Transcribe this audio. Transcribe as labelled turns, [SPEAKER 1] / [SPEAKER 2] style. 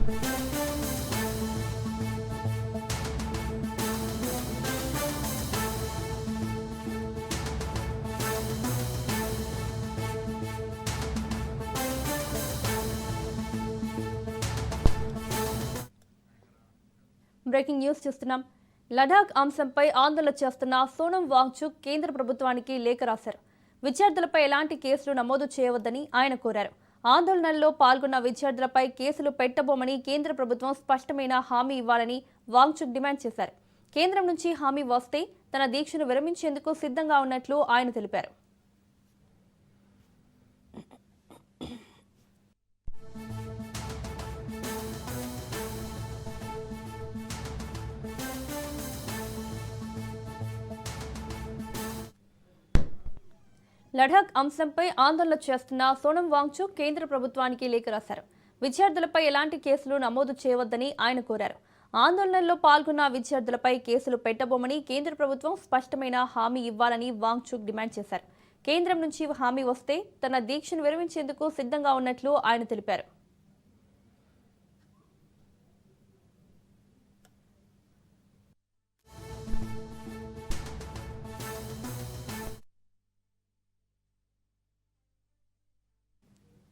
[SPEAKER 1] Breaking news చూస్తున్నాం. లడాక్ అంశంపై ఆందోళన చేస్తున్న సోనం వాంగ్చుక్ కేంద్ర ప్రభుత్వానికి లేఖ రాశారు. విద్యార్థులపై ఎలాంటి కేసులు నమోదు చేయవద్దని ఆయన కోరారు. ఆందోళనల్లో పాల్గొన్న విద్యార్థులపై కేసులు పెట్టబోమని కేంద్ర ప్రభుత్వం స్పష్టమైన హామీ ఇవ్వాలని వాంగ్చుక్ డిమాండ్ చేశారు. కేంద్రం నుంచి హామీ వస్తే తన దీక్షను విరమించేందుకు సిద్ధంగా ఉన్నట్లు ఆయన తెలిపారు. లడాక్ అంశంపై ఆందోళన చేస్తున్న సోనం వాంగ్చుక్ కేంద్ర ప్రభుత్వానికి లేఖ రాశారు. విద్యార్థులపై ఎలాంటి కేసులు నమోదు చేయవద్దని ఆయన కోరారు. ఆందోళనల్లో పాల్గొన్న విద్యార్థులపై కేసులు పెట్టబోమని కేంద్ర ప్రభుత్వం స్పష్టమైన హామీ ఇవ్వాలని వాంగ్చుక్ డిమాండ్ చేశారు. కేంద్రం నుంచి హామీ వస్తే తన దీక్షను విరమించేందుకు సిద్ధంగా ఉన్నట్లు ఆయన తెలిపారు.